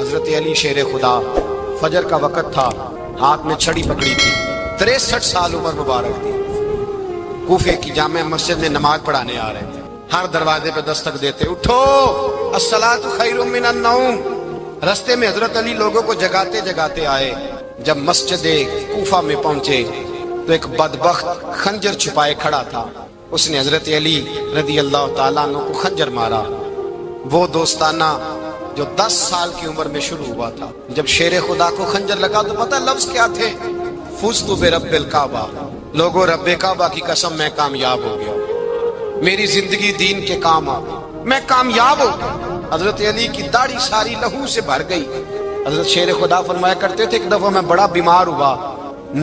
حضرت علی شیر خدا، فجر کا وقت تھا، ہاتھ میں چھڑی پکڑی تھی، 63 سال عمر مبارک تھی، کوفے کی جامع مسجد میں نماز پڑھانے آ رہے تھے۔ ہر دروازے پہ دستک دیتے، اٹھو الصلاۃ خیر من النوم۔ رستے میں حضرت علی لوگوں کو جگاتے جگاتے آئے۔ جب مسجد کوفہ میں پہنچے تو ایک بدبخت خنجر چھپائے کھڑا تھا، اس نے حضرت علی رضی اللہ تعالیٰ عنہ کو خنجر مارا۔ وہ دوستانہ جو 10 سال کی عمر میں شروع ہوا تھا، جب شیر خدا کو خنجر لگا تو پتہ لفظ کیا تھے؟ فزت برب الکعبہ، لوگوں رب کعبہ کی قسم میں کامیاب ہو گیا، میری زندگی دین کے کام آ گئی، میں کامیاب ہو گیا۔ حضرت علی کی داڑھی ساری لہو سے بھر گئی۔ حضرت شیر خدا فرمایا کرتے تھے، ایک دفعہ میں بڑا بیمار ہوا،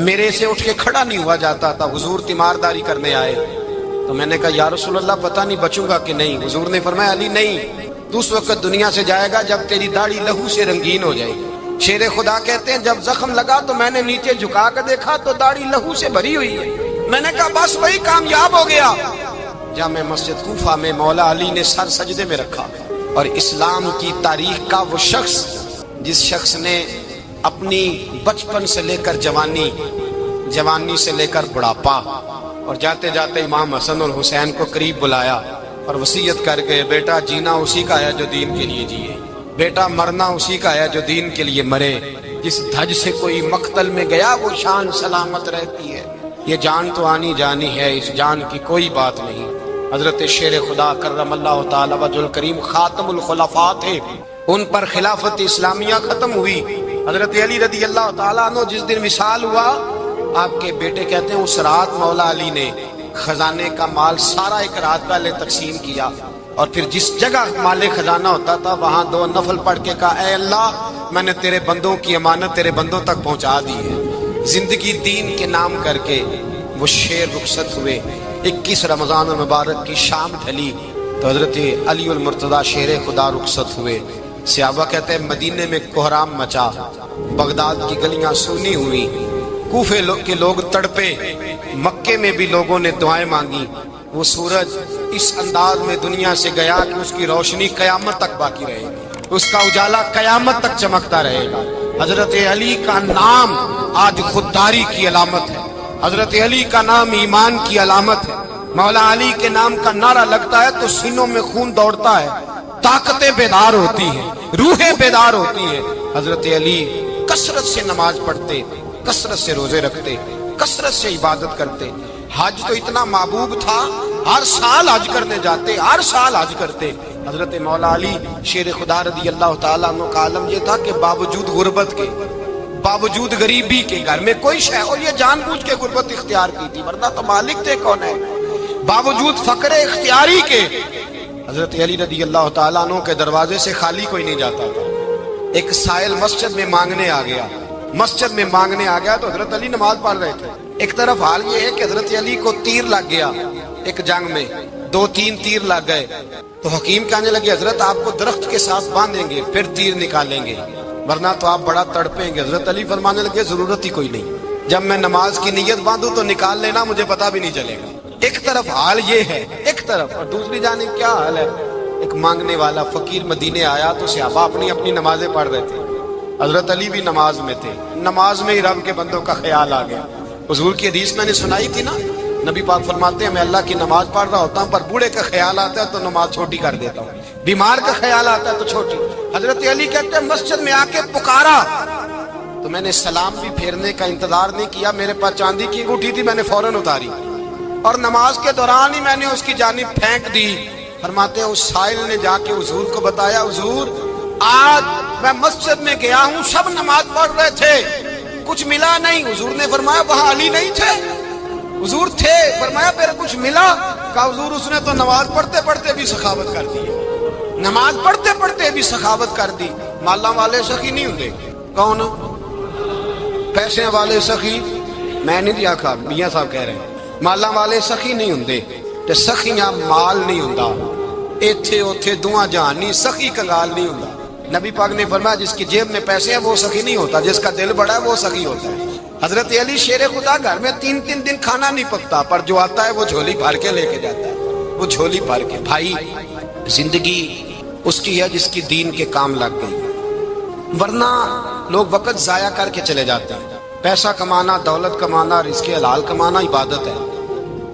میرے سے اٹھ کے کھڑا نہیں ہوا جاتا تھا، حضور تیمارداری کرنے آئے تو میں نے کہا یا رسول اللہ پتہ نہیں بچوں گا کہ نہیں۔ حضور نے فرمایا علی نہیں، تو اس وقت دنیا سے جائے گا جب تیری داڑھی لہو سے رنگین ہو جائے گی۔ شیر خدا کہتے ہیں جب زخم لگا تو میں نے نیچے جھکا کر دیکھا تو داڑھی لہو سے بھری ہوئی ہے، میں نے کہا بس وہی کامیاب ہو گیا۔ جامع مسجد کوفہ میں مولا علی نے سر سجدے میں رکھا، اور اسلام کی تاریخ کا وہ شخص جس شخص نے اپنی بچپن سے لے کر جوانی سے لے کر بڑھاپا، اور جاتے جاتے امام حسن اور حسین کو قریب بلایا اور وصیت کر گئے، بیٹا جینا اسی کا ہے جو دین کے لیے جیے، بیٹا مرنا اسی کا ہے جو دین کے لیے مرے، جس دھج سے کوئی مقتل میں گیا وہ شان سلامت رہتی ہے، یہ جان تو آنی جانی ہے، اس جان کی کوئی بات نہیں۔ حضرت شیر خدا کرم اللہ تعالی وجہ الکریم خاتم الخلفاء تھے، ان پر خلافت اسلامیہ ختم ہوئی۔ حضرت علی رضی اللہ تعالیٰ عنہ جس دن وصال ہوا، آپ کے بیٹے کہتے ہیں اس رات مولا علی نے خزانے کا مال سارا ایک رات پہلے تقسیم کیا، اور پھر جس جگہ مال خزانہ ہوتا تھا وہاں 2 نفل پڑھ کے کہا اے اللہ میں نے تیرے بندوں کی امانت تیرے بندوں تک پہنچا دی ہے۔ زندگی دین کے نام کر کے وہ شیر رخصت ہوئے۔ 21 رمضان المبارک کی شام ڈھلی تو حضرت علی المرتضیٰ شیر خدا رخصت ہوئے۔ صحابہ کہتے ہیں مدینے میں کوہرام مچا، بغداد کی گلیاں سونی ہوئی، کوفے کے لوگ تڑپے، مکے میں بھی لوگوں نے دعائیں مانگی۔ وہ سورج اس انداز میں دنیا سے گیا کہ اس کی روشنی قیامت تک باقی رہے گی، اس کا اجالا قیامت تک چمکتا رہے گا۔ حضرت علی کا نام آج خودداری کی علامت ہے، حضرت علی کا نام ایمان کی علامت ہے۔ مولا علی کے نام کا نعرہ لگتا ہے تو سینوں میں خون دوڑتا ہے، طاقتیں بیدار ہوتی ہیں، روحیں بیدار ہوتی ہیں۔ حضرت علی کثرت سے نماز پڑھتے، کثرت سے روزے رکھتے، کثرت سے عبادت کرتے۔ حج تو اتنا محبوب تھا، ہر سال حج کرنے جاتے، ہر سال حج کرتے۔ حضرت مولا علی شیر خدا رضی اللہ تعالیٰ عنہ کا عالم یہ تھا کہ باوجود غربت کے، باوجود غریبی کے، گھر میں کوئی شے، اور یہ جان بوجھ کے غربت اختیار کی تھی ورنہ تو مالک تھے کون ہے، باوجود فقر اختیاری کے حضرت علی رضی اللہ تعالیٰ عنہ کے دروازے سے خالی کوئی نہیں جاتا تھا۔ ایک سائل مسجد میں مانگنے آ گیا تو حضرت علی نماز پڑھ رہے تھے۔ ایک طرف حال یہ ہے کہ حضرت علی کو تیر لگ گیا، ایک جنگ میں 2-3 تیر لگ گئے تو حکیم کہنے لگے حضرت آپ کو درخت کے ساتھ باندھیں گے پھر تیر نکالیں گے ورنہ تو آپ بڑا تڑپیں گے۔ حضرت علی فرمانے لگے ضرورت ہی کوئی نہیں، جب میں نماز کی نیت باندھوں تو نکال لینا، مجھے پتہ بھی نہیں چلے گا۔ ایک طرف حال یہ ہے، ایک طرف، اور دوسری جانب کیا حال ہے؟ ایک مانگنے والا فقیر مدینے آیا تو صحابہ اپنی نمازیں پڑھ رہے تھے، حضرت علی بھی نماز میں تھے، نماز میں ہی رب کے بندوں کا خیال آ گیا۔ حضور کی حدیث میں نے سنائی تھی نا، نبی پاک فرماتے ہیں میں اللہ کی نماز پڑھ رہا ہوتا ہوں پر بوڑھے کا خیال آتا ہے تو نماز چھوٹی کر دیتا ہوں، بیمار کا خیال آتا ہے تو چھوٹی۔ حضرت علی کہتے ہیں مسجد میں آ کے پکارا تو میں نے سلام بھی پھیرنے کا انتظار نہیں کیا، میرے پاس چاندی کی انگوٹھی تھی، میں نے فوراً اتاری اور نماز کے دوران ہی میں نے اس کی جانب پھینک دی۔ فرماتے ہیں اس سائل نے جا کے حضور کو بتایا حضور آج میں مسجد میں گیا ہوں، سب نماز پڑھ رہے تھے، کچھ ملا نہیں۔ حضور نے فرمایا وہاں علی نہیں تھے؟ حضور تھے۔ فرمایا پھر کچھ ملا؟ کہا حضور اس نے تو نماز پڑھتے پڑھتے بھی سخاوت کر دی، نماز پڑھتے پڑھتے بھی سخاوت کر دی۔ مالاں والے سخی نہیں ہوندے، کون؟ پیسے والے سخی میں نہیں دیا کھا، میاں صاحب کہہ رہے ہیں مالاں والے سخی نہیں ہوندے، تے سخیاں مال نہیں ہوندا، ایتھے اوتھے دعا جہان نہیں، سخی کنگال نہیں ہوندا۔ نبی پاک نے فرمایا جس کی جیب میں پیسے ہیں وہ سخی نہیں ہوتا، جس کا دل بڑا ہے وہ سخی ہوتا ہے۔ حضرت علی شیر خدا گھر میں 3 دن کھانا نہیں پکتا، پر جو آتا ہے وہ جھولی بھر کے لے کے جاتا ہے، وہ جھولی بھر کے۔ بھائی زندگی اس کی ہے جس کی دین کے کام لگ گئی، ورنہ لوگ وقت ضائع کر کے چلے جاتے ہیں. پیسہ کمانا، دولت کمانا، رزق حلال کمانا عبادت ہے،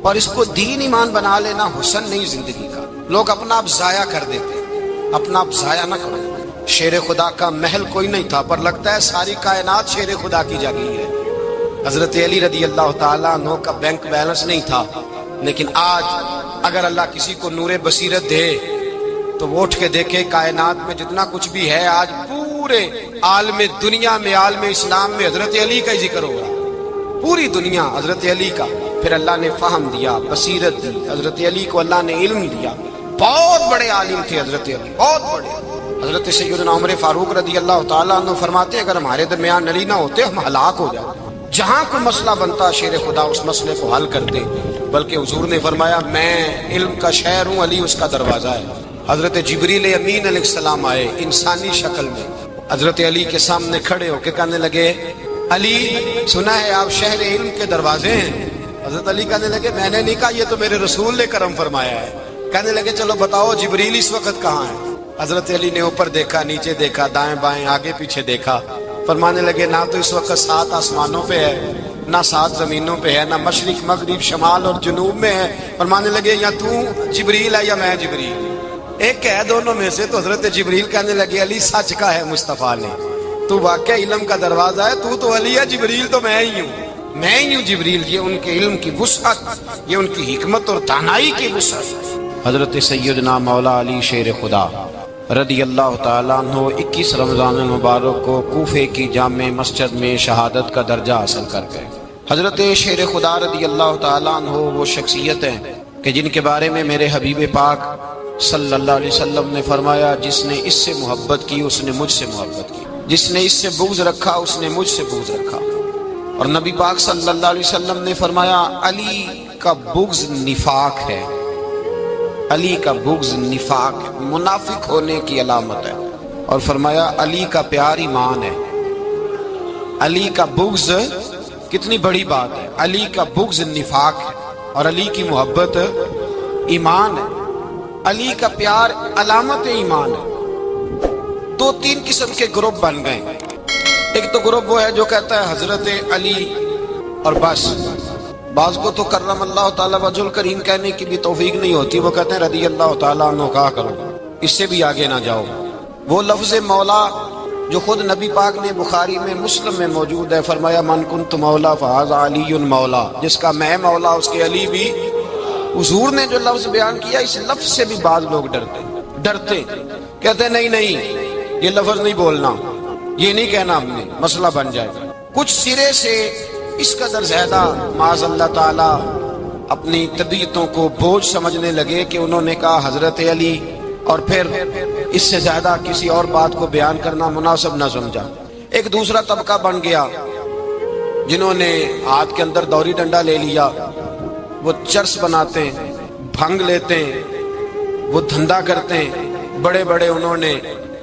اور اس کو دین ایمان بنا لینا حسن نہیں زندگی کا. لوگ اپنا آپ ضائع کر دیتے ہیں. اپنا آپ ضائع نہ کرو. شیر خدا کا محل کوئی نہیں تھا، پر لگتا ہے ساری کائنات شیر خدا کی جاگیر ہے. حضرت علی رضی اللہ تعالیٰ عنہ کا بینک بیلنس نہیں تھا، لیکن آج اگر اللہ کسی کو نور بصیرت دے تو وہ اٹھ کے دیکھے کائنات میں جتنا کچھ بھی ہے، آج پورے عالم دنیا میں، عالم اسلام میں حضرت علی کا ہی ذکر ہو رہا. پوری دنیا حضرت علی کا. پھر اللہ نے فہم دیا، بصیرت دی. حضرت علی کو اللہ نے علم دیا. بہت بڑے عالم تھے حضرت علی، بہت بڑے. حضرت سیدنا عمر فاروق رضی اللہ تعالیٰ عنہ فرماتے اگر ہمارے درمیان علی نہ ہوتے ہم ہلاک ہو جاتے. جہاں کوئی مسئلہ بنتا شیر خدا اس مسئلے کو حل کرتے. بلکہ حضور نے فرمایا میں علم کا شہر ہوں، علی اس کا دروازہ ہے. حضرت جبریل امین علیہ السلام آئے انسانی شکل میں، حضرت علی کے سامنے کھڑے ہو کے کہنے لگے علی سنا ہے آپ شہر علم کے دروازے ہیں. حضرت علی کہنے لگے میں نے نہیں کہا، یہ تو میرے رسول نے کرم فرمایا ہے. کہنے لگے چلو بتاؤ جبریل اس وقت کہاں ہے. حضرت علی نے اوپر دیکھا، نیچے دیکھا، دائیں بائیں آگے پیچھے دیکھا. فرمانے لگے نہ تو اس وقت 7 آسمانوں پہ ہے، نہ 7 زمینوں پہ ہے، نہ مشرق مغرب شمال اور جنوب میں ہے. فرمانے لگے یا تو جبریل ہے یا میں جبریل، ایک ہے دونوں میں سے. تو حضرت جبریل کہنے لگے علی سچ کا ہے مصطفیٰ نے، تو واقعہ علم کا دروازہ ہے. تو علی ہے، جبریل تو میں ہی ہوں، میں ہی ہوں جبریل. یہ ان کے علم کی وسعت، یہ ان کی حکمت اور دانائی کی وسعت. حضرت سیدنا مولا علی شیر خدا رضی اللہ تعالیٰ عنہ 21 رمضان المبارک کو کوفے کی جامع مسجد میں شہادت کا درجہ حاصل کر گئے. حضرت شیر خدا رضی اللہ تعالیٰ عنہ وہ شخصیت ہیں کہ جن کے بارے میں میرے حبیب پاک صلی اللہ علیہ وسلم نے فرمایا جس نے اس سے محبت کی اس نے مجھ سے محبت کی، جس نے اس سے بغض رکھا اس نے مجھ سے بغض رکھا. اور نبی پاک صلی اللہ علیہ وسلم نے فرمایا علی کا بغض نفاق ہے، علی کا بغض نفاق ہے، منافق ہونے کی علامت ہے. اور فرمایا علی کا پیار ایمان ہے. علی کا بغض کتنی بڑی بات ہے. علی کا بغض نفاق ہے اور علی کی محبت ایمان ہے. علی کا پیار علامت ایمان ہے. 2-3 قسم کے گروپ بن گئے. ایک تو گروپ وہ ہے جو کہتا ہے حضرت علی اور بس. بعض کو تو کرم اللہ تعالیٰ وجہ الکریم کہنے کی بھی توفیق نہیں ہوتی، وہ کہتے ہیں رضی اللہ تعالیٰ عنہ کہا کرو، اس سے بھی آگے نہ جاؤ. وہ لفظ مولا جو خود نبی پاک نے بخاری میں مسلم میں موجود ہے، فرمایا من کنت مولا فہذا علی مولا، جس کا میں مولا اس کے علی بھی. حضور نے جو لفظ بیان کیا اس لفظ سے بھی بعض لوگ ڈرتے کہتے نہیں یہ لفظ نہیں بولنا، یہ نہیں کہنا، ہم نے مسئلہ بن جائے. کچھ سرے سے اس قدر زیادہ معاذ اللہ تعالی اپنی طبیعتوں کو بوجھ سمجھنے لگے کہ انہوں نے کہا حضرت علی، اور پھر اس سے زیادہ کسی اور بات کو بیان کرنا مناسب نہ سمجھا. ایک دوسرا طبقہ بن گیا جنہوں نے ہاتھ کے اندر دوری ڈنڈا لے لیا، وہ چرس بناتے ہیں، بھنگ لیتے ہیں، وہ دھندا کرتے ہیں. بڑے بڑے انہوں نے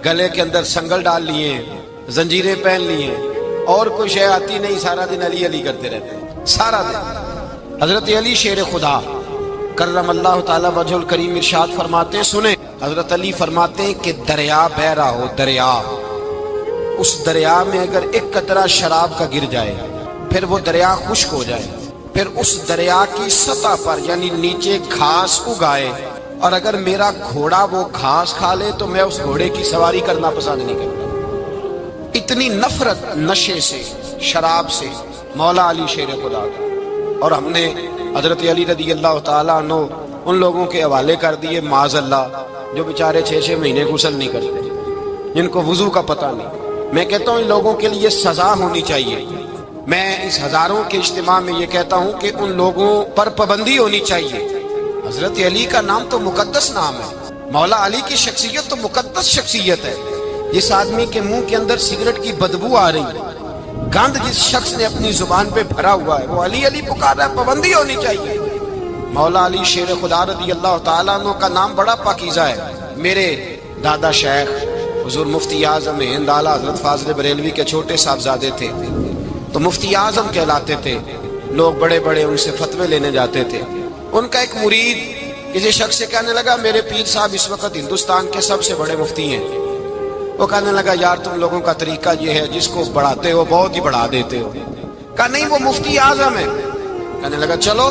گلے کے اندر سنگل ڈال لیے ہیں، زنجیریں پہن لی ہیں، اور کوئی شے آتی نہیں، سارا دن علی علی کرتے رہتے ہیں سارا دن. حضرت علی شیر خدا کرم اللہ تعالی وجہ الکریم ارشاد فرماتے ہیں، سنیں حضرت علی فرماتے ہیں کہ دریا بہ رہا ہو، دریا، اس دریا میں اگر ایک قطرہ شراب کا گر جائے پھر وہ دریا خشک ہو جائے، پھر اس دریا کی سطح پر یعنی نیچے گھاس اگائے، اور اگر میرا گھوڑا وہ گھاس کھا لے تو میں اس گھوڑے کی سواری کرنا پسند نہیں کرتا. اتنی نفرت نشے سے، شراب سے مولا علی شیر خدا کا. اور ہم نے حضرت علی رضی اللہ تعالیٰ عنہ ان لوگوں کے حوالے کر دیے معاذ اللہ جو بیچارے 6 مہینے غسل نہیں کرتے، جن کو وضو کا پتہ نہیں. میں کہتا ہوں ان لوگوں کے لیے سزا ہونی چاہیے. میں اس ہزاروں کے اجتماع میں یہ کہتا ہوں کہ ان لوگوں پر پابندی ہونی چاہیے. حضرت علی کا نام تو مقدس نام ہے، مولا علی کی شخصیت تو مقدس شخصیت ہے. جس آدمی کے منہ کے اندر سگریٹ کی بدبو آ رہی ہے، گند جس شخص نے اپنی زبان پہ بھرا ہوا ہے، وہ علی علی پکار رہا ہے، پابندی ہونی چاہیے. مولا علی شیر خدا رضی اللہ تعالیٰ عنہ کا نام بڑا پاکیزہ ہے. میرے دادا شیخ حضور مفتی اعظم ہند اعلیٰ حضرت فاضل بریلوی کے چھوٹے صاحبزادے تھے، تو مفتی اعظم کہلاتے تھے. لوگ بڑے بڑے ان سے فتوے لینے جاتے تھے. ان کا ایک مرید کسی شخص سے کہنے لگا میرے پیر صاحب اس وقت ہندوستان کے سب سے بڑے مفتی ہیں. وہ کہنے لگا یار تم لوگوں کا طریقہ یہ ہے جس کو بڑھاتے ہو بہت ہی بڑھا دیتے ہو. کہا نہیں وہ مفتی اعظم ہے. کہنے لگا چلو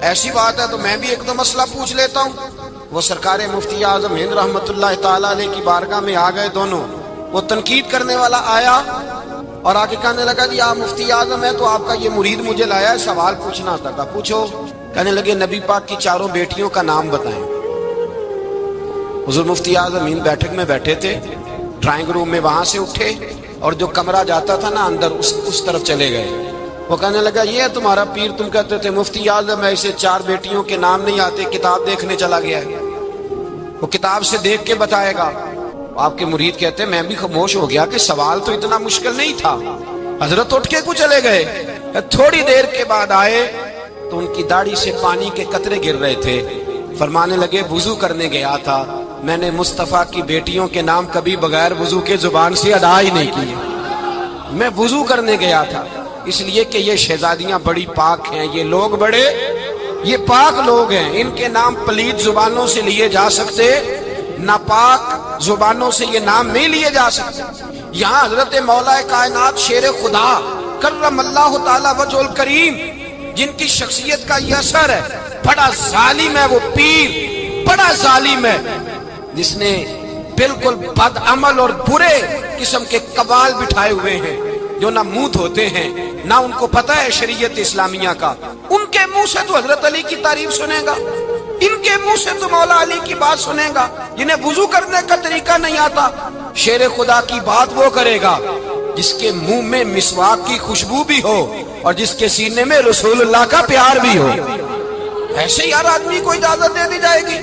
ایسی بات ہے تو میں بھی ایک دو مسئلہ پوچھ لیتا ہوں. وہ سرکار مفتی اعظم ہند رحمت اللہ تعالی علیہ کی بارگاہ میں آ گئے دونوں. وہ تنقید کرنے والا آیا اور آگے کہنے لگا جی آپ مفتی اعظم ہے تو آپ کا یہ مرید مجھے لایا ہے سوال پوچھنا تھا. پوچھو. کہنے لگے نبی پاک کی چاروں بیٹیوں کا نام بتائیں. حضور مفتی اعظم ہند بیٹھک میں بیٹھے تھے, ڈرائنگ روم میں وہاں سے اٹھے اور جو کمرہ جاتا تھا نا اندر اس طرف چلے گئے. وہ کہنے لگا یہ ہے تمہارا پیر, تم کہتے تھے مفتی اعظم ہے اسے چار بیٹیوں کے نام نہیں آتے, کتاب دیکھنے چلا گیا ہے, وہ کتاب سے دیکھ کے بتائے گا. آپ کے مرید کہتے ہیں میں بھی خاموش ہو گیا کہ سوال تو اتنا مشکل نہیں تھا. حضرت اٹھ کے کچھ چلے گئے. تھوڑی دیر کے بعد آئے تو ان کی داڑھی سے پانی کے قطرے گر رہے تھے. فرمانے لگے وضو کرنے گیا تھا, میں نے مصطفیٰ کی بیٹیوں کے نام کبھی بغیر وضو کے زبان سے ادا ہی نہیں کیے. میں وضو کرنے گیا تھا اس لیے کہ یہ شہزادیاں بڑی پاک ہیں, یہ لوگ بڑے یہ پاک لوگ ہیں, ان کے نام پلید زبانوں سے لیے جا سکتے, ناپاک زبانوں سے یہ نام نہیں لیے جا سکتے. یہاں حضرت مولا کائنات شیر خدا کرم اللہ تعالی وجہ الکریم جن کی شخصیت کا یہ اثر ہے, بڑا ظالم ہے وہ پیر, بڑا ظالم ہے جس نے بالکل بد عمل اور برے قسم کے قبال بٹھائے ہوئے ہیں جو نہ منہ دھوتے ہیں نہ ان کو پتہ ہے شریعت اسلامیہ کا. ان کے منہ سے تو حضرت علی کی تعریف سنے گا, ان کے منہ سے تو مولا علی کی بات سنے گا, جنہیں وضو کرنے کا طریقہ نہیں آتا. شیر خدا کی بات وہ کرے گا جس کے منہ میں مسواک کی خوشبو بھی ہو اور جس کے سینے میں رسول اللہ کا پیار بھی ہو. ایسے یار آدمی کو اجازت دے دی جائے گی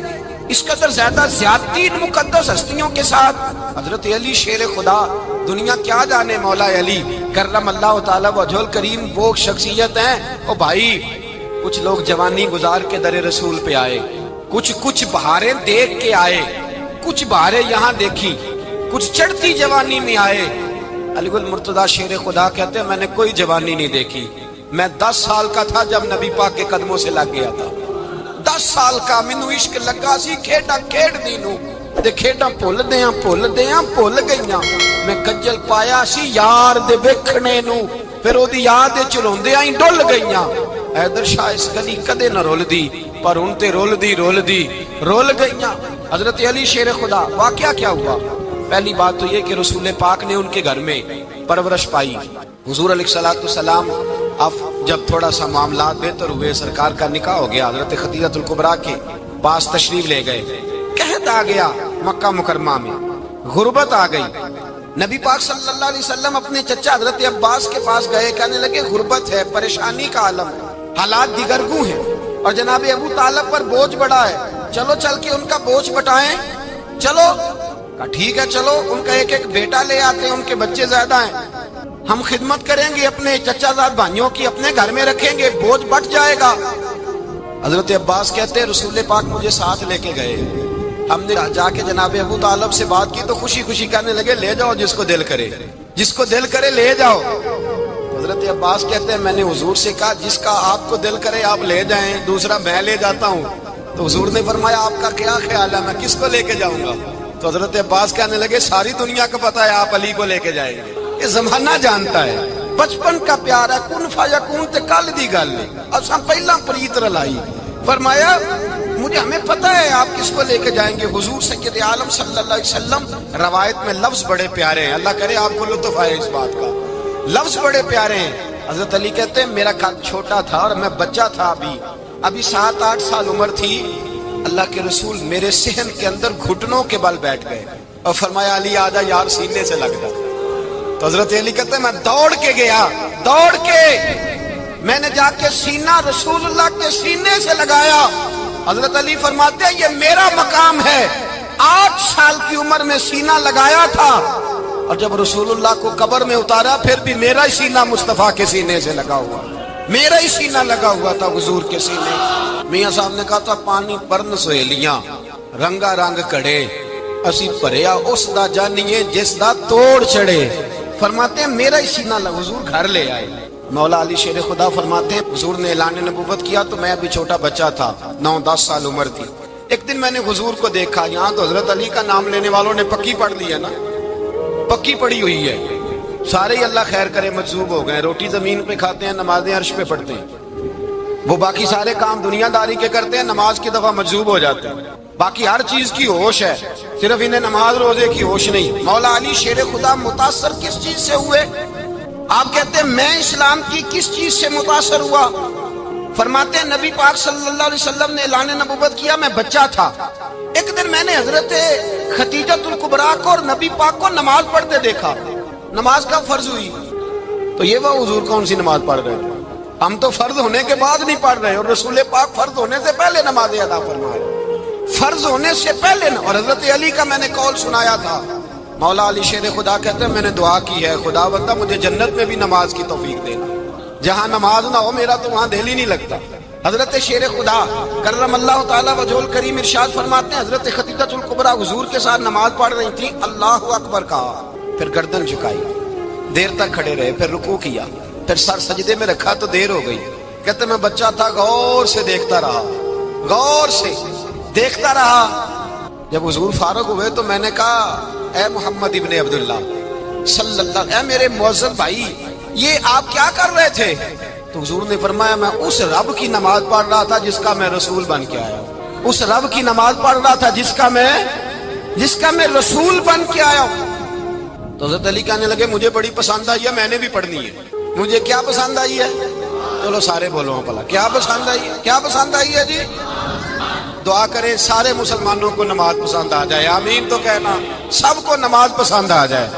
اس قدر زیادہ زیادتی ان مقدس ہستیوں کے ساتھ. حضرت علی شیر خدا, دنیا کیا جانے مولا علی کرم اللہ تعالی وجہ الکریم وہ شخصیت ہیں. او بھائی کچھ لوگ جوانی گزار کے در رسول پہ آئے, کچھ بہاریں دیکھ کے آئے, کچھ بہاریں یہاں دیکھی, کچھ چڑھتی جوانی میں آئے. علی گل مرتضیٰ شیر خدا کہتے ہیں میں نے کوئی جوانی نہیں دیکھی. میں 10 سال کا تھا جب نبی پاک کے قدموں سے لگ گیا تھا. 10 سال کا مینوں عشق لگا سی, کھیڈا کھیڈ دی نو تے کھیڈا بھول بھول گئیاں. میں کجل پایا سی یار دے ویکھنے نو, پھر او دی یاد وچ روندیاں ہی ڈل گئیاں. حیدر شاہ اس گلی کدے نہ رول دی پر ان تے رول گئیاں. حضرت علی شیر خدا واقعہ کیا ہوا؟ پہلی بات تو یہ کہ رسول پاک نے ان کے گھر میں پرورش پائی. حضور علیہ السلام اب جب تھوڑا سا معاملات بہتر ہوئے, سرکار کا نکاح ہو گیا, حضرت خدیجہ الکبریٰ کے پاس تشریف لے گئے. قحط آ گیا مکہ مکرمہ میں, غربت آ گئی. نبی پاک صلی اللہ علیہ وسلم اپنے چچا حضرت عباس کے پاس گئے, کہنے لگے غربت ہے, پریشانی کا عالم ہے, حالات دیگرگوں ہیں اور جناب ابو طالب پر بوجھ بڑا ہے, چلو چل کے ان کا بوجھ بٹائیں. چلو کہا ٹھیک ہے چلو, ان کا ایک بیٹا لے آتے ہیں, ان کے بچے زیادہ ہیں, ہم خدمت کریں گے اپنے چچا زاد بھائیوں کی, اپنے گھر میں رکھیں گے, بوجھ بٹ جائے گا. حضرت عباس کہتے ہیں رسول پاک مجھے ساتھ لے کے گئے. ہم نے جا کے جناب ابو طالب سے بات کی تو خوشی خوشی کہنے لگے لے جاؤ جس کو دل کرے لے جاؤ. حضرت عباس کہتے ہیں میں نے حضور سے کہا جس کا آپ کو دل کرے آپ لے جائیں, دوسرا میں لے جاتا ہوں. تو حضور نے فرمایا آپ کا کیا خیال ہے, میں کس کو لے کے جاؤں گا؟ تو حضرت عباس کہنے لگے ساری دنیا کو پتا ہے آپ علی کو لے کے جائیں گے, یہ زمانہ جانتا ہے, بچپن کا پیار ہے, کن فیکون تے کل دی گل نہیں, اساں پہلا پریت رلائی. فرمایا ہمیں پتہ ہے آپ کس کو لے کے جائیں گے, حضور سید عالم صلی اللہ علیہ وسلم. روایت میں لفظ بڑے پیارے ہیں, اللہ کرے آپ کو لطف آئے اس بات کا, لفظ بڑے پیارے ہیں. حضرت علی کہتے ہیں میرا قد چھوٹا تھا اور میں بچہ تھا, ابھی 7-8 سال عمر تھی. اللہ کے رسول میرے صحن کے اندر گھٹنوں کے بل بیٹھ گئے اور فرمایا علی آجا یار سینے سے لگ جا. تو حضرت علی کہتے ہیں میں دوڑ کے گیا, میں نے جا کے سینہ رسول اللہ کے سینے سے لگایا. حضرت علی فرماتے ہیں یہ میرا مقام ہے, 8 سال کی عمر میں سینہ لگایا تھا اور جب رسول اللہ کو قبر میں اتارا پھر بھی میرا ہی سینہ مصطفیٰ کے سینے سے لگا ہوا, میرا ہی سینہ لگا ہوا تھا حضور کے سینے. میاں صاحب نے کہا تھا پانی پرن سہیلیاں رنگا رنگ کڑے, اسی پریا اس دا جانیے جس دا توڑ چڑے. فرماتے ہیں میرا ہی سینہ لگا, حضور گھر لے آئے. مولا علی شیر خدا فرماتے ہیں حضور نے اعلان نبوت کیا تو میں ابھی چھوٹا بچہ تھا, 9-10 سال عمر تھی. ایک دن میں نے حضور کو دیکھا, یہاں تو حضرت علی کا نام لینے والوں نے پکی پڑھ لی ہے نا, پکی پڑی ہوئی ہے، سارے ہی اللہ خیر کرے مجذوب ہو گئے، روٹی زمین پہ کھاتے ہیں، نمازیں عرش پہ پڑھتے ہیں، وہ باقی سارے کام دنیا داری کے کرتے ہیں، نماز کی دفعہ مجذوب ہو جاتے ہیں، باقی ہر چیز کی ہوش ہے، صرف انہیں نماز روزے کی ہوش نہیں۔ مولا علی شیر خدا متاثر کس چیز سے ہوئے؟ آپ کہتے ہیں میں اسلام کی کس چیز سے متاثر ہوا؟ فرماتے ہیں نبی پاک صلی اللہ علیہ وسلم نے اعلان نبوت کیا، میں بچہ تھا، ایک دن میں نے حضرت خدیجۃ الکبریٰ کو اور نبی پاک کو نماز پڑھتے دیکھا۔ نماز کب فرض ہوئی؟ تو یہ وہ حضور کون سی نماز پڑھ رہے تھے؟ ہم تو فرض ہونے کے بعد نہیں پڑھ رہے، اور رسول پاک فرض ہونے سے پہلے نماز ادا فرمائے، فرض ہونے سے پہلے۔ اور حضرت علی کا میں نے قول سنایا تھا، مولا علی شیر خدا کہتے ہیں میں نے دعا کی ہے خدا بندہ مجھے جنت میں بھی نماز کی توفیق دینا، جہاں نماز نہ ہو میرا تو وہاں دل ہی نہیں لگتا۔ حضرت شیر خدا کرم اللہ تعالیٰ وجہ الکریم ارشاد فرماتے ہیں حضرت خدیجۃ الکبریٰ حضور کے ساتھ نماز پڑھ رہی تھی، اللہ اکبر کہا، پھر گردن جھکائی، دیر تک کھڑے رہے، پھر رکوع کیا، پھر سر سجدے میں رکھا تو دیر ہو گئی۔ کہتے میں بچہ تھا، غور سے دیکھتا رہا، غور سے دیکھتا رہا۔ جب حضور فارغ ہوئے تو میں نے کہا اے محمد ابن عبداللہ صلی اللہ، اے میرے معزز بھائی یہ آپ کیا کر رہے تھے؟ تو حضور نے فرمایا میں اس رب کی نماز پڑھ رہا تھا جس کا میں رسول بن کے آیا ہوں، اس رب کی نماز پڑھ رہا تھا جس کا میں رسول بن کے آیا ہوں۔ تو حضرت علی کہنے لگے مجھے بڑی پسند آئی ہے، میں نے بھی پڑھنی ہے۔ مجھے کیا پسند آئی ہے؟ چلو سارے بولو پلا کیا پسند آئی ہے؟ کیا پسند آئی ہے جی؟ دعا کرے سارے مسلمانوں کو نماز پسند آ جائے، آمین تو کہنا، سب کو نماز پسند آ جائے۔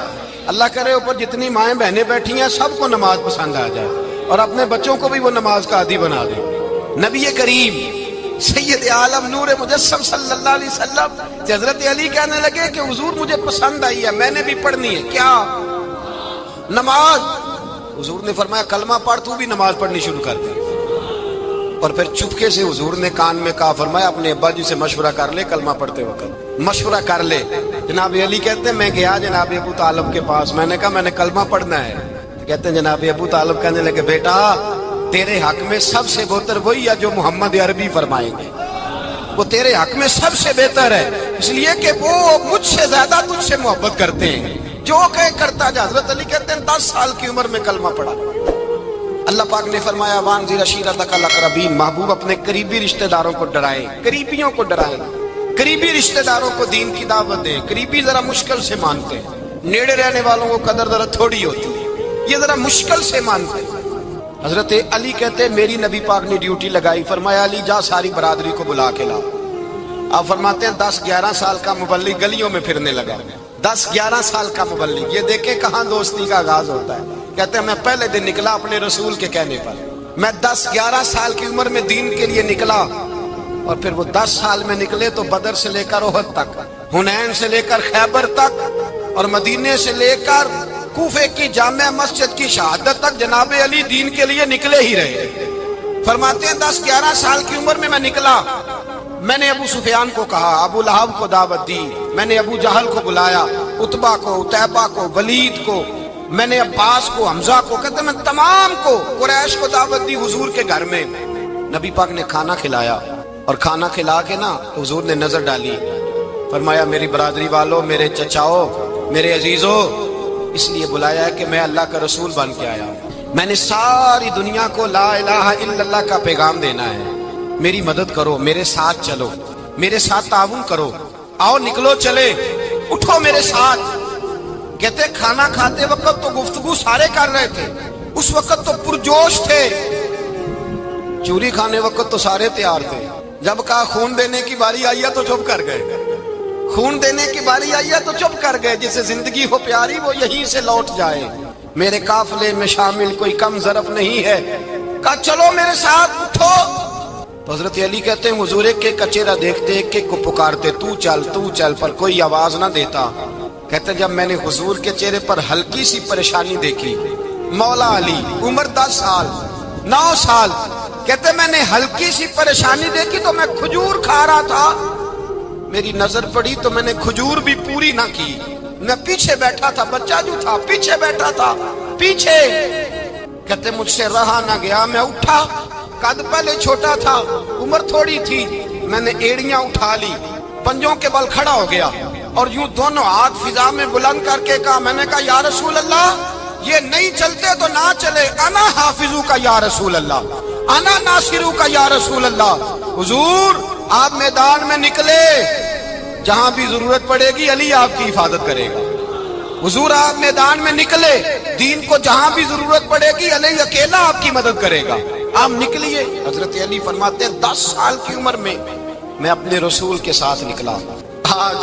اللہ کرے اوپر جتنی مائیں بہنیں بیٹھی ہیں سب کو نماز پسند آ جائے، اور اپنے بچوں کو بھی وہ نماز کا عادی بنا دے۔ نبی کریم سید عالم نور مجسم صلی اللہ علیہ وسلم حضرت علی کہنے لگے کہ حضور مجھے پسند آئی ہے، میں نے بھی پڑھنی ہے۔ کیا؟ نماز۔ حضور نے فرمایا کلمہ پڑھ، تو بھی نماز پڑھنی شروع کر دے۔ اور پھر چپکے سے حضور نے کان میں کہا، فرمایا اپنے ابا جی سے مشورہ کر لے کلمہ پڑھتے وقت، مشورہ کر لے۔ جناب علی کہتے ہیں میں گیا جناب ابو طالب کے پاس، میں نے کہا میں نے کلمہ پڑھنا ہے۔ کہتے ہیں جناب ابو طالب کہنے لگے بیٹا تیرے حق میں سب سے بہتر وہی ہے جو محمد عربی فرمائیں گے، وہ تیرے حق میں سب سے بہتر ہے، اس لیے کہ وہ مجھ سے زیادہ تجھ سے محبت کرتے ہیں، جو کہ کرتا جا۔ حضرت علی کہتے ہیں 10 سال کی عمر میں کلمہ پڑھا۔ اللہ پاک نے فرمایا وانذر عشیرتک الاقربین، محبوب اپنے قریبی رشتہ داروں کو ڈرائیں، قریبیوں کو ڈرائیں، قریبی رشتہ داروں کو دین کی دعوت دیں۔ قریبی ذرا مشکل سے مانتے ہیں، نیڑے رہنے والوں کو قدر ذرا تھوڑی ہوتی ہے، یہ ذرا مشکل سے مانتے ہیں۔ حضرت علی کہتے ہیں میری نبی پاک نے ڈیوٹی لگائی، فرمایا علی جا ساری برادری کو بلا کے لا۔ آپ فرماتے ہیں 10-11 سال کا مبلغ گلیوں میں پھرنے لگا، 10-11 سال کا مبلغ، یہ دیکھیں کہاں دوستی کا آغاز ہوتا ہے۔ کہتے ہیں میں پہلے دن نکلا اپنے رسول کے کہنے پر، میں 10-11 سال کی عمر میں دین کے لیے نکلا، اور پھر وہ 10 سال میں نکلے تو بدر سے لے کر احد تک، حنین سے لے کر خیبر تک، اور مدینے سے لے کر کوفے کی جامع مسجد کی شہادت تک جناب علی دین کے لیے نکلے ہی رہے۔ فرماتے ہیں 10-11 سال کی عمر میں نکلا، میں نے ابو سفیان کو کہا، ابو لہب کو دعوت دی، میں نے ابو جہل کو بلایا، عتبہ کو، عتیبہ کو، ولید کو، میں نے عباس کو، حمزہ کو، کہتے میں تمام کو، قریش کو دعوت دی حضور کے گھر میں۔ نبی پاک نے کھانا کھلایا، اور کھانا کھلا کے نا حضور نے نظر ڈالی، فرمایا میری برادری والوں، میرے چچاؤ، میرے عزیزوں، اس لیے بلایا ہے کہ میں اللہ کا رسول بن کے آیا ہوں، میں نے ساری دنیا کو لا الہ الا اللہ کا پیغام دینا ہے، میری مدد کرو، میرے ساتھ چلو، میرے ساتھ تعاون کرو، آؤ نکلو چلے، اٹھو میرے ساتھ۔ کہتے کھانا کھاتے وقت تو گفتگو سارے کر رہے تھے، اس وقت تو پرجوش تھے، چوری کھانے وقت تو سارے تیار تھے، جب کہا خون دینے کی باری آئی ہے تو چپ کر گئے، خون دینے کی باری آئی ہے تو چپ کر گئے، جسے زندگی ہو پیاری وہ یہیں سے لوٹ جائے، میرے قافلے میں شامل کوئی کم ظرف نہیں ہے، کہا چلو میرے ساتھ اٹھو۔ تو حضرت علی کہتے ہیں حضور ایک کا چہرہ دیکھتے ایک کو پکارتے، تو چل، پر کوئی آواز نہ دیتا۔ کہتے ہیں جب میں نے حضور کے چہرے پر ہلکی سی پریشانی دیکھی، مولا علی عمر 10 سال 9 سال، کہتے میں نے ہلکی سی پریشانی دیکھی تو میں کھجور کھا رہا تھا، میری نظر پڑی تو میں نے کھجور بھی پوری نہ کی، میں پیچھے بیٹھا تھا، بچہ جو تھا پیچھے بیٹھا تھا، پیچھے۔ کہتے مجھ سے رہا نہ گیا، میں اٹھا، قد پہلے چھوٹا تھا، عمر تھوڑی تھی، میں نے ایڑیاں اٹھا لی، پنجوں کے بل کھڑا ہو گیا، اور یوں دونوں ہاتھ فضا میں بلند کر کے کہا، میں نے کہا یا رسول اللہ یہ نہیں چلتے تو نہ چلے، انا حافظو کا یا رسول اللہ، انا ناصرو کا یا رسول اللہ۔ حضور آپ میدان میں نکلے، جہاں بھی ضرورت پڑے گی علی آپ کی حفاظت کرے گا۔ حضور آپ میدان میں نکلے، دین کو جہاں بھی ضرورت پڑے گی علی اکیلا آپ کی مدد کرے گا۔ آپ نکلیے۔ حضرت علی فرماتے ہیں 10 سال کی عمر میں میں اپنے رسول کے ساتھ نکلا۔ آج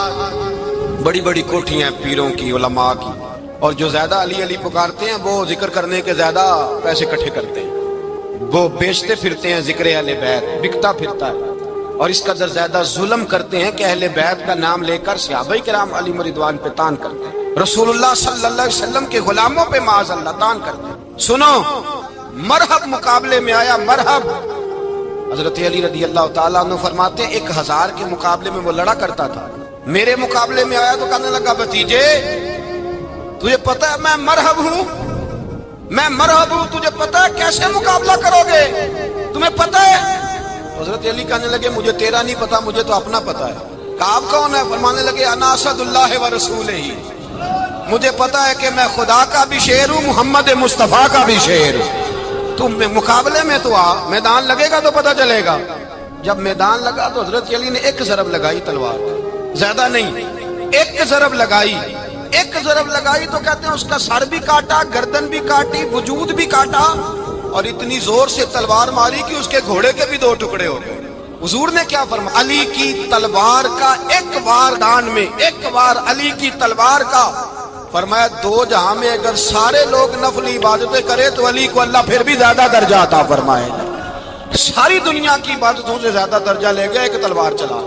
بڑی بڑی کوٹھیاں پیروں کی، علماء کی، اور جو زیادہ علی علی پکارتے ہیں وہ ذکر کرنے کے زیادہ پیسے اکٹھے کرتے ہیں، وہ بیچتے پھرتے ہیں ذکر اہل بیت، بکتا پھرتا ہے، اور اس قدر زیادہ ظلم کرتے ہیں کہ اہل بیت کا نام لے کر صحابہ کرام علی رضوان پہ تان کرتے ہیں، رسول اللہ صلی اللہ علیہ وسلم کے غلاموں پہ معاذ اللہ تان کرتے ہیں۔ سنو، مرحب مقابلے میں آیا، مرحب۔ حضرت علی رضی اللہ تعالیٰ عنہ فرماتے ہیں 1000 کے مقابلے میں وہ لڑا کرتا تھا، میرے مقابلے میں آیا تو کہنے لگا بھتیجے تجھے پتہ ہے میں مرحب ہوں، میں مرحب ہوں، تجھے پتہ ہے کیسے مقابلہ کرو گے، تمہیں پتہ ہے؟ حضرت علی کہنے لگے مجھے تیرا نہیں پتا، مجھے تو اپنا پتا ہے۔ کہا آپ کون ہے؟ فرمانے لگے انا اسد اللہ و رسولہ، مجھے پتا ہے کہ میں خدا کا بھی شیر ہوں، محمد مصطفیٰ کا بھی شیر ہوں۔ تم مقابلے میں تو آ، میدان لگے گا تو پتہ چلے گا۔ جب میدان لگا تو حضرت علی نے ایک ضرب لگائی تلوار، زیادہ نہیں، ایک ضرب لگائی، ایک ضرب لگائی تو کہتے ہیں اس کا سر بھی کاٹا، گردن بھی کاٹی، وجود بھی کاٹا، اور اتنی زور سے تلوار ماری کہ اس کے گھوڑے کے بھی 2 ٹکڑے ہو گئے۔ حضور نے کیا فرمایا؟ علی کی تلوار کا ایک وار دان میں، ایک وار علی کی تلوار کا، فرمایا 2 جہاں میں اگر سارے لوگ نفلی عبادتیں کرے تو علی کو اللہ پھر بھی زیادہ درجہ عطا فرمائے گا۔ ساری دنیا کی عبادتوں سے زیادہ درجہ لے گیا ایک تلوار چلا،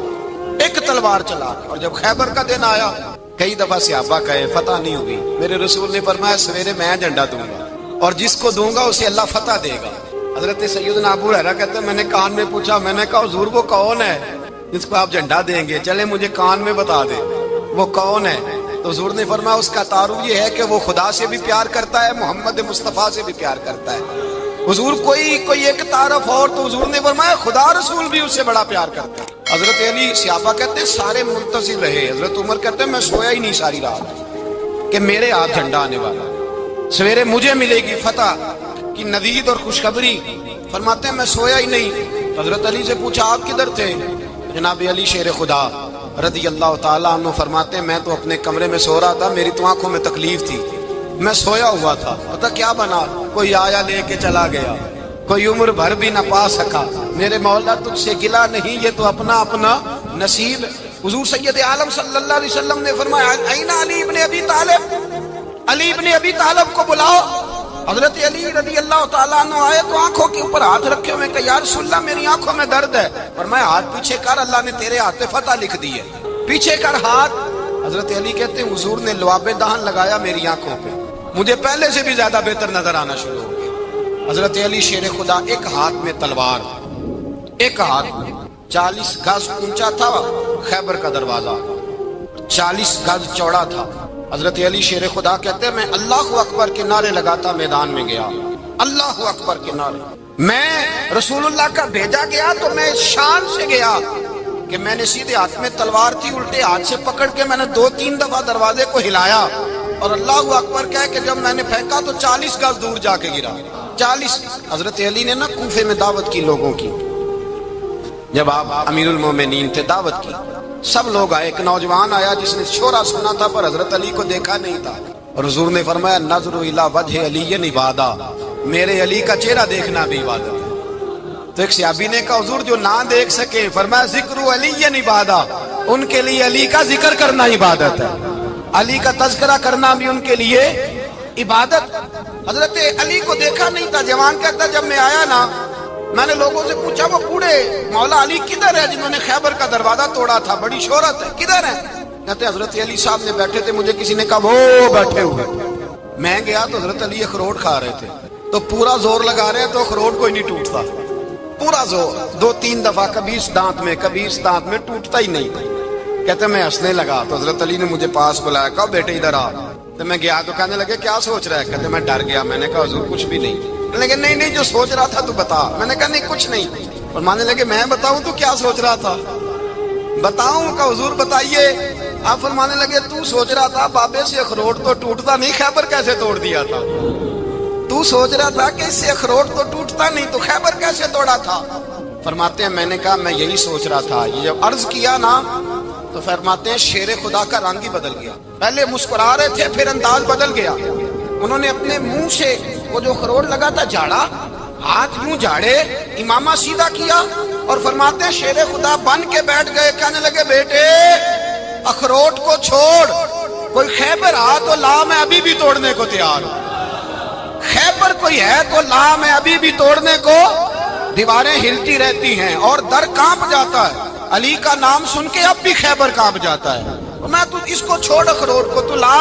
ایک تلوار چلا۔ اور جب خیبر کا دن آیا، کئی دفعہ صحابہ کہے فتح نہیں ہوگی، میرے رسول نے فرمایا سویرے میں جھنڈا دوں گا اور جس کو دوں گا اسے اللہ فتح دے گا۔ حضرت سیدنا ابو ہریرہ کہتے ہیں میں نے کان میں پوچھا، میں نے کہا حضور وہ کون ہے جس کو آپ جھنڈا دیں گے؟ چلے مجھے کان میں بتا دے وہ کون ہے۔ تو حضور نے فرمایا اس کا تعارف یہ ہے کہ وہ خدا سے بھی پیار کرتا ہے، محمد مصطفیٰ سے بھی پیار کرتا ہے۔ حضور کوئی ایک تعارف اور، تو حضور نے فرمایا خدا رسول بھی اس سے بڑا پیار کرتا ہے۔ حضرت علی صحابہ کہتے ہیں سارے منتظر رہے، حضرت عمر کہتے ہیں میں سویا ہی نہیں ساری رات کہ میرے ہاتھ جھنڈا آنے والا، سویرے مجھے ملے گی فتح کی نوید اور خوشخبری۔ فرماتے ہیں میں سویا ہی نہیں۔ حضرت علی سے پوچھا آپ کدھر تھے؟ جناب علی شیر خدا رضی اللہ تعالیٰ عنہ فرماتے ہیں میں تو اپنے کمرے میں سو رہا تھا، میری تو آنکھوں میں تکلیف تھی، میں سویا ہوا تھا، پتہ کیا بنا؟ کوئی آیا لے کے چلا گیا، کوئی عمر بھر بھی نہ پا سکا۔ میرے مولا تجھ سے گلا نہیں، یہ تو اپنا اپنا نصیب ہے۔ حضور سید عالم صلی اللہ علیہ وسلم نے فرمایا این علی ابن ابی طالب، علی ابن ابی طالب کو بلاؤ۔ حضرت علی رضی اللہ تعالیٰ عنہ آئے تو آنکھوں کے اوپر ہاتھ رکھے ہوئے کہ یا رسول اللہ میری آنکھوں میں درد ہے۔ فرمایا ہاتھ پیچھے کر، اللہ نے تیرے ہاتھ پہ فتح لکھ دی ہے، پیچھے کر ہاتھ۔ حضرت علی کہتے ہیں حضور نے لعاب دہن لگایا میری آنکھوں پہ، مجھے پہلے سے بھی زیادہ بہتر نظر آنا شروع ہو گیا۔ حضرت علی شیر خدا، ایک ہاتھ میں تلوار، ایک ہاتھ 40 گز اونچا تھا خیبر کا دروازہ، 40 گز چوڑا تھا۔ حضرت علی شیر خدا کہتے ہیں میں اللہ اکبر کے نعرے لگاتا میدان میں گیا، اللہ اکبر کے نعرے۔ میں رسول اللہ کا بھیجا گیا تو میں شان سے گیا کہ میں نے سیدھے ہاتھ میں تلوار تھی، الٹے ہاتھ سے پکڑ کے میں نے 2-3 دفعہ دروازے کو ہلایا اور اللہ اکبر کہہ کہ جب میں نے پھینکا تو 40 گز دور جا کے گرا، 40۔ حضرت علی نے نا کوفے میں دعوت کی لوگوں کی، جب آپ امیر المومنین تھے دعوت کی، سب لوگ آئے، ایک نوجوان آیا جس نے شورا سنا تھا پر حضرت علی کو دیکھا نہیں تھا، اور حضور نے فرمایا نظر الی وجہ علی عبادہ، میرے علی کا چہرہ دیکھنا بھی عبادت ہے۔ تو ایک صحابی نے کہا حضور جو نہ دیکھ سکے، فرمایا ذکر علی عبادہ، ان کے لیے علی کا ذکر کرنا عبادت ہے، علی کا تذکرہ کرنا بھی ان کے لیے عبادت۔ حضرت علی کو دیکھا نہیں تھا، جوان کہتا جب میں آیا نا میں نے لوگوں سے پوچھا وہ بوڑھے مولا علی کدھر ہے جنہوں نے خیبر کا دروازہ توڑا تھا، بڑی شہرت ہے، کدھر ہے؟ کہتے حضرت علی صاحب نے بیٹھے تھے، مجھے کسی نے کہا وہ بیٹھے ہوئے۔ میں گیا تو حضرت علی اخروٹ کھا رہے تھے، تو پورا زور لگا رہے تو اخروٹ کوئی نہیں ٹوٹتا، پورا زور 2-3 دفعہ، کبھی اس دانت میں کبھی اس دانت میں، ٹوٹتا ہی نہیں۔ کہتے میں ہنسنے لگا تو حضرت علی نے مجھے پاس بلایا، کہا بیٹے ادھر آ۔ تو میں گیا تو کہنے لگے کیا سوچ رہا ہے؟ کہتے میں ڈر گیا، میں نے کہا حضور کچھ بھی نہیں۔ لیکن نہیں جو سوچ رہا تھا تو بتا۔ میں نے کہا نہیں کچھ نہیں۔ فرمانے لگے میں بتاؤں تو کیا سوچ رہا تھا؟ بتاؤں؟ کہ حضور بتائیے۔ آپ فرمانے لگے تو سوچ رہا تھا بابے سے اخروٹ تو ٹوٹتا نہیں، خیبر کیسے توڑ دیا تھا؟ تو سوچ رہا تھا کہ اس سے اخروٹ تو ٹوٹتا نہیں، تو خیبر کیسے توڑا تھا؟ فرماتے ہیں میں نے کہا میں یہی سوچ رہا تھا۔ یہ جب عرض کیا نا تو فرماتے ہیں شیر خدا کا رنگ ہی بدل گیا، پہلے مسکرا رہے تھے پھر انداز بدل گیا۔ انہوں نے اپنے منہ سے وہ جو اخروٹ لگا تھا جھاڑا، ہاتھ یوں جھاڑے، امامہ سیدھا کیا اور فرماتے ہیں شیر خدا بن کے بیٹھ گئے، کہنے لگے بیٹے اخروٹ کو چھوڑ، کوئی خیبر آ تو لا، میں ابھی بھی توڑنے کو تیار ہوں۔ خیبر کوئی ہے تو لا، میں ابھی بھی توڑنے کو۔ دیواریں ہلتی رہتی ہیں اور در کانپ جاتا ہے، علی کا نام سن کے اب بھی خیبر کانپ جاتا ہے، میں تو اس کو چھوڑ اخروٹ کو تو لا۔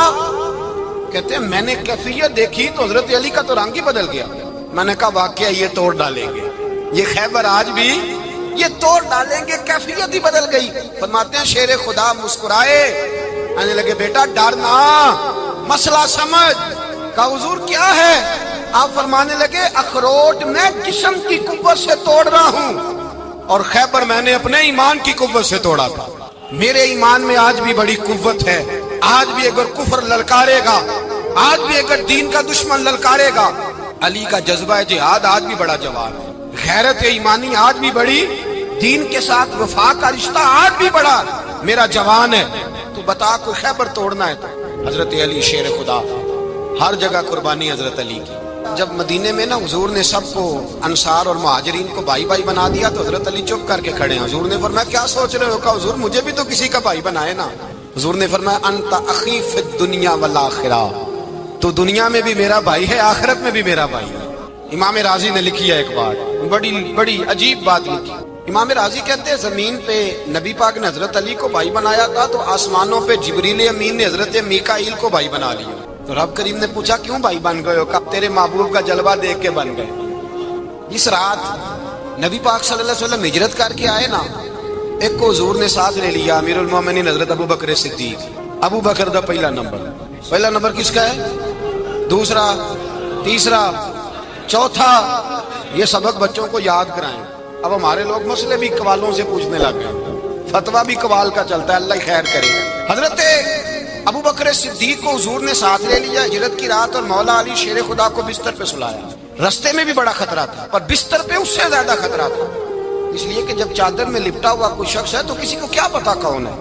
کہتے ہیں میں نے کیفیت دیکھی تو حضرت علی کا تو رنگ ہی بدل گیا۔ میں نے کہا واقعہ یہ توڑ ڈالیں گے، یہ خیبر آج بھی یہ توڑ ڈالیں گے، کیفیت ہی بدل گئی۔ فرماتے ہیں شیر خدا مسکرائے، کہنے لگے بیٹا ڈرنا، مسئلہ سمجھ۔ کہا حضور کیا ہے؟ آپ فرمانے لگے اخروٹ میں جسم کی قوت سے توڑ رہا ہوں اور خیبر میں نے اپنے ایمان کی قوت سے توڑا تھا۔ میرے ایمان میں آج بھی بڑی قوت ہے، آج بھی اگر کفر للکارے گا، آج بھی اگر دین کا دشمن للکارے گا، علی کا جذبہ جہاد آج بھی بڑا جوان ہے، غیرت ایمانی آج بھی بڑی، دین کے ساتھ وفا کا رشتہ آج بھی بڑا میرا جوان ہے۔ تو بتا کوئی خیبر توڑنا ہے تو حضرت علی شیر خدا، ہر جگہ قربانی حضرت علی کی۔ جب مدینے میں نا حضور نے سب کو انصار اور مہاجرین کو بھائی بھائی بنا دیا تو حضرت علی چپ کر کے کھڑے ہیں۔ حضور نے فرمایا کیا سوچ رہے ہو؟ کہا حضور مجھے بھی تو کسی کا بھائی بنائے نا۔ حضور نے فرمایا انت اخی فی الدنیا والآخرہ، تو دنیا میں بھی میرا بھائی ہے، آخرت میں بھی میرا بھائی ہے۔ امام راضی نے لکھی ہے ایک بات، بڑی عجیب بات لکھی۔ امام راضی کہتے ہیں زمین پہ نبی پاک نے حضرت علی کو بھائی بنایا تھا تو آسمانوں پہ جبریل امین نے حضرت میکائیل کو بھائی بنا لیا۔ تو رب کریم نے پوچھا کیوں بھائی بن گئے ہو؟ کب تیرے محبوب کا جلوہ دیکھ کے بن گئے۔ جس رات نبی پاک صلی اللہ علیہ وسلم ہجرت کر کے آئے نا، ایک کو حضور نے ساتھ لے لیا، امیر المومنین حضرت ابو بکر صدیق۔ ابو بکر دا پہلا نمبر کس کا ہے؟ دوسرا، تیسرا، چوتھا۔ یہ سبق بچوں کو یاد کرائیں۔ اب ہمارے لوگ مسئلے بھی قوالوں سے پوچھنے لگ گئے، فتویٰ بھی قوال کا چلتا ہے، اللہ خیر کرے۔ حضرت ابو بکر صدیق کو حضور نے ساتھ لے لیا ہجرت کی رات، اور مولا علی شیر خدا کو بستر پہ سلایا۔ رستے میں بھی بڑا خطرہ تھا پر بستر پہ اس سے زیادہ خطرہ تھا، اس لیے کہ جب چادر میں لپٹا ہوا کوئی شخص ہے تو کسی کو کیا پتا کون ہے،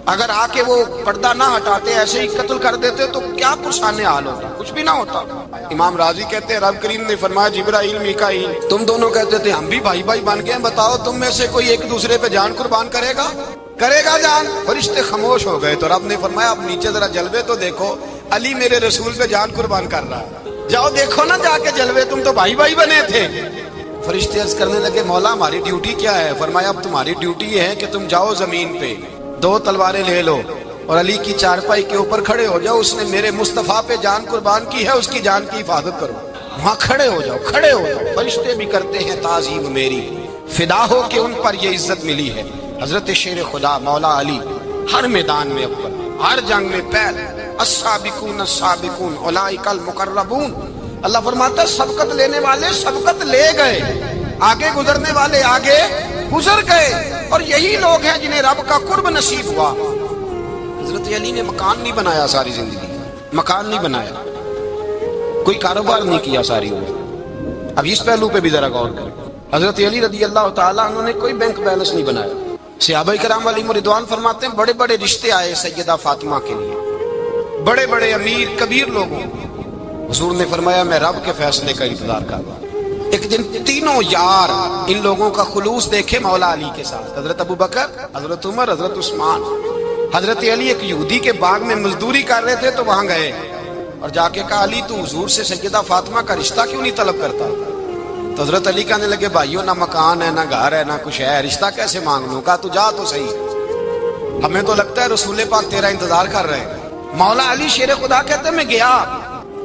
اگر آ کے وہ پردہ نہ ہٹاتے ایسے ہی قتل کر دیتے تو کیا پرسان حال ہوتا، کچھ بھی نہ ہوتا۔ امام راضی کہتے ہیں رب کریم نے فرمایا جبرائیل میکائیل تم دونوں کہتے تھے ہم بھی بھائی بھائی بن گئے، بتاؤ تم میں سے کوئی ایک دوسرے پہ جان قربان کرے گا جان؟ فرشتے خاموش ہو گئے تو رب نے فرمایا اب نیچے ذرا جلوے تو دیکھو، علی میرے رسول پہ جان قربان کر رہا ہے، جاؤ دیکھو نا جا کے جلوے، تم تو بھائی بھائی بنے تھے۔ فرشتے عرض کرنے لگے مولا ہماری ڈیوٹی کیا ہے؟ فرمایا اب تمہاری ڈیوٹی یہ ہے کہ تم جاؤ زمین پہ 2 تلواریں لے لو اور علی کی چارپائی کے اوپر کھڑے ہو جاؤ، اس نے میرے مصطفیٰ پہ جان قربان کی ہے، اس کی جان کی حفاظت کرو، وہاں کھڑے ہو جاؤ۔ فرشتے بھی کرتے ہیں تعظیم میری، فدا ہو کہ ان پر یہ عزت ملی ہے۔ حضرت شیر خدا مولا علی ہر میدان میں اول، ہر جنگ میں پہل، السابقون السابقون اولئک المقربون۔ اللہ فرماتا ہے سبقت لینے والے سبقت لے گئے، آگے گزرنے والے آگے گزر گئے، اور یہی لوگ ہیں جنہیں رب کا قرب نصیب ہوا۔ حضرت علی نے مکان نہیں بنایا ساری زندگی، مکان نہیں بنایا، کوئی کاروبار نہیں کیا ساری عمر۔ اب اس پہلو پہ بھی ذرا غور کریں، حضرت علی رضی اللہ تعالیٰ عنہ نے کوئی بینک بیلنس نہیں بنایا۔ صحابہ کرام علیہم رضوان فرماتے ہیں بڑے بڑے رشتے آئے سیدہ فاطمہ کے لیے، بڑے بڑے امیر کبیر لوگوں، حضور نے فرمایا میں رب کے فیصلے کا انتظار کر رہا ہوں۔ ایک دن تینوں یار ان لوگوں کا خلوص دیکھے مولا علی کے ساتھ، حضرت ابو بکر، حضرت عمر، حضرت عثمان۔ حضرت علی ایک یہودی کے باغ میں مزدوری کر رہے تھے تو وہاں گئے اور جا کے کہا علی تو حضور سے سیدہ فاطمہ کا رشتہ کیوں نہیں طلب کرتا؟ تو حضرت علی کہنے لگے بھائیو نہ مکان ہے نہ گھر ہے نہ کچھ ہے، رشتہ کیسے مانگ لوں؟ کہا تو جا تو صحیح، ہمیں تو لگتا ہے رسول پاک تیرا انتظار کر رہے ہیں۔ مولا علی شیر خدا کہتے ہیں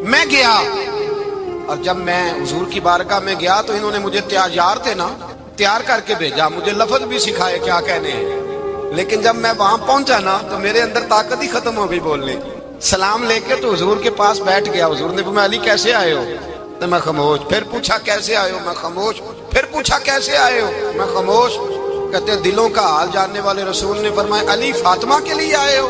میں گیا اور جب میں حضور کی بارگاہ میں گیا تو انہوں نے مجھے تیار کر کے بھیجا، مجھے لفظ بھی سکھائے کیا کہنے ہیں، لیکن جب میں وہاں پہنچا نا تو میرے اندر طاقت ہی ختم ہو گئی بولنے کی۔ سلام لے کے تو حضور کے پاس بیٹھ گیا، حضور نے فرمایا علی کیسے آئے ہو؟ تو میں خاموش، پھر پوچھا کیسے آئے ہو؟ میں خاموش، پھر پوچھا کیسے آئے ہو؟ میں خاموش۔ کہتے ہیں دلوں کا حال جاننے والے رسول نے فرمایا علی فاطمہ کے لیے آئے ہو؟